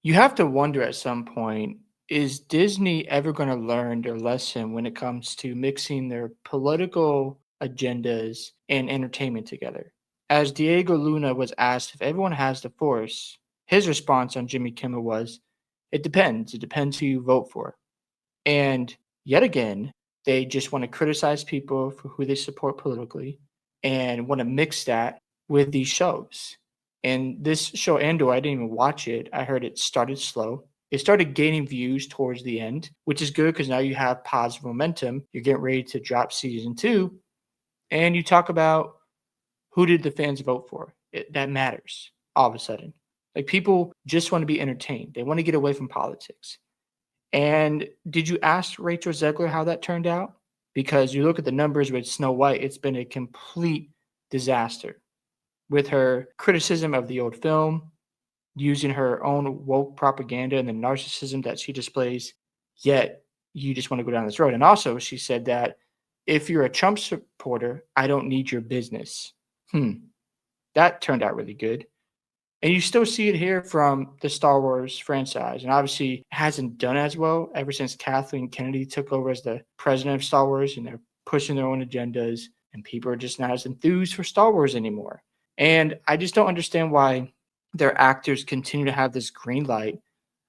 You have to wonder at some point, is Disney ever going to learn their lesson when it comes to mixing their political agendas and entertainment together? As Diego Luna was asked if everyone has the Force, his response on Jimmy Kimmel was, it depends. It depends who you vote for. And yet again, they just want to criticize people for who they support politically and want to mix that with these shows. And this show, Andor, I didn't even watch it. I heard it started slow. It started gaining views towards the end, which is good because now you have positive momentum. You're getting ready to drop season two, and you talk about who did the fans vote for. That matters all of a sudden. Like people just want to be entertained. They want to get away from politics. And did you ask Rachel Zegler how that turned out? Because you look at the numbers with Snow White, it's been a complete disaster with her criticism of the old film, using her own woke propaganda and the narcissism that she displays. Yet you just want to go down this road. And also, she said that if you're a Trump supporter, I don't need your business. Hmm, that turned out really good. And you still see it here from the Star Wars franchise. And obviously, it hasn't done as well ever since Kathleen Kennedy took over as the president of Star Wars, and they're pushing their own agendas, and people are just not as enthused for Star Wars anymore. And I just don't understand why their actors continue to have this green light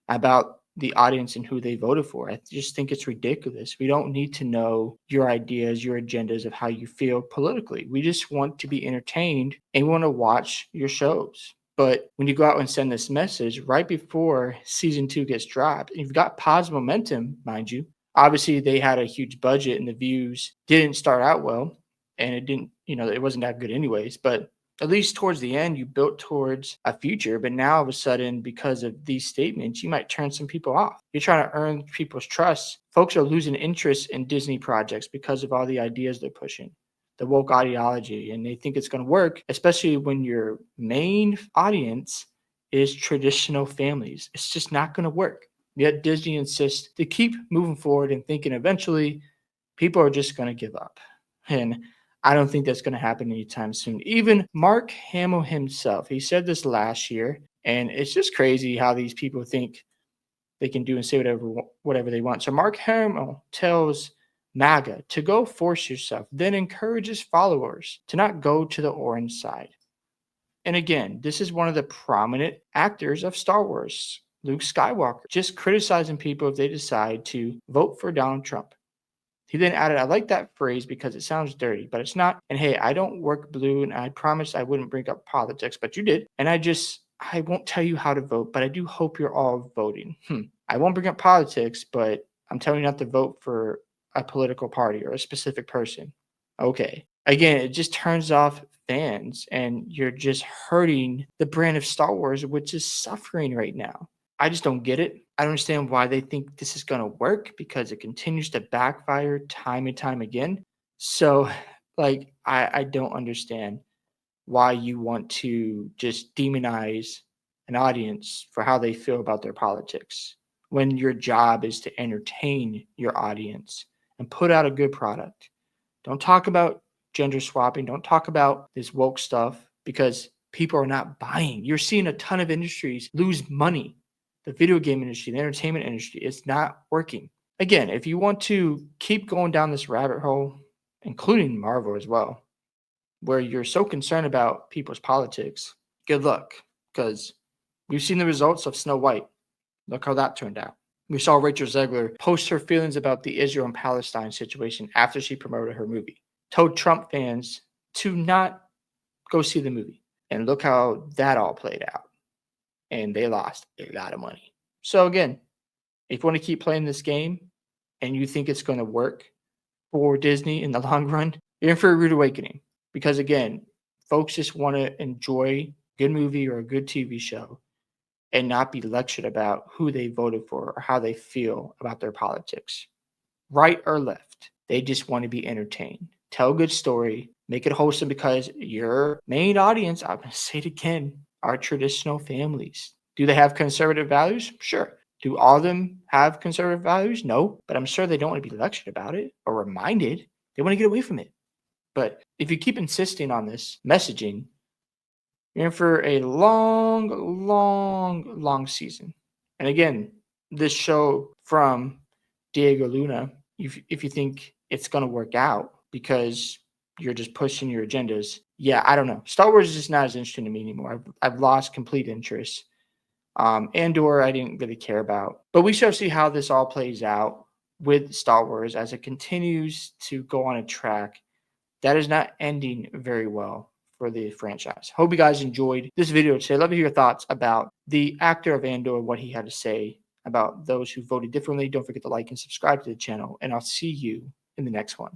about the audience and who they voted for. I just think it's ridiculous. We don't need to know your ideas, your agendas of how you feel politically. We just want to be entertained and we want to watch your shows. But when you go out and send this message right before season two gets dropped, and you've got positive momentum, mind you. Obviously, they had a huge budget and the views didn't start out well. And it didn't, it wasn't that good anyways. But at least towards the end, you built towards a future. But now, all of a sudden, because of these statements, you might turn some people off. You're trying to earn people's trust. Folks are losing interest in Disney projects because of all the ideas they're pushing, the woke ideology, and they think it's going to work, especially when your main audience is traditional families. It's just not going to work. Yet Disney insists to keep moving forward and thinking eventually people are just going to give up. And I don't think that's going to happen anytime soon. Even Mark Hamill himself, he said this last year, and it's just crazy how these people think they can do and say whatever they want. So Mark Hamill tells MAGA to go force yourself, then encourages followers to not go to the orange side. And again, this is one of the prominent actors of Star Wars, Luke Skywalker, just criticizing people if they decide to vote for Donald Trump. He then added, I like that phrase because it sounds dirty, but it's not. And hey, I don't work blue and I promised I wouldn't bring up politics, but you did. And I won't tell you how to vote, but I do hope you're all voting. I won't bring up politics, but I'm telling you not to vote for a political party or a specific person. Okay. Again, it just turns off fans and you're just hurting the brand of Star Wars, which is suffering right now. I just don't get it. I don't understand why they think this is going to work because it continues to backfire time and time again. So, I don't understand why you want to just demonize an audience for how they feel about their politics when your job is to entertain your audience and put out a good product. Don't talk about gender swapping. Don't talk about this woke stuff because people are not buying. You're seeing a ton of industries lose money. The video game industry, the entertainment industry, it's not working. Again, if you want to keep going down this rabbit hole, including Marvel as well, where you're so concerned about people's politics, good luck because we've seen the results of Snow White. Look how that turned out. We saw Rachel Zegler post her feelings about the Israel and Palestine situation after she promoted her movie, told Trump fans to not go see the movie. And look how that all played out. And they lost a lot of money. So, again, if you want to keep playing this game and you think it's going to work for Disney in the long run, you're in for a rude awakening. Because, again, folks just want to enjoy a good movie or a good TV show and not be lectured about who they voted for or how they feel about their politics, right or left. They just want to be entertained. Tell a good story, make it wholesome because your main audience, I'm going to say it again, are traditional families. Do they have conservative values? Sure. Do all of them have conservative values? No, but I'm sure they don't want to be lectured about it or reminded. They want to get away from it. But if you keep insisting on this messaging, you're in for a long, long, long season. And again, this show from Diego Luna, if you think it's going to work out because you're just pushing your agendas, yeah, I don't know. Star Wars is just not as interesting to me anymore. I've lost complete interest. Andor, I didn't really care about. But we shall see how this all plays out with Star Wars as it continues to go on a track that is not ending very well for the franchise. Hope you guys enjoyed this video today. I'd love to hear your thoughts about the actor of Andor, what he had to say about those who voted differently. Don't forget to like and subscribe to the channel, and I'll see you in the next one.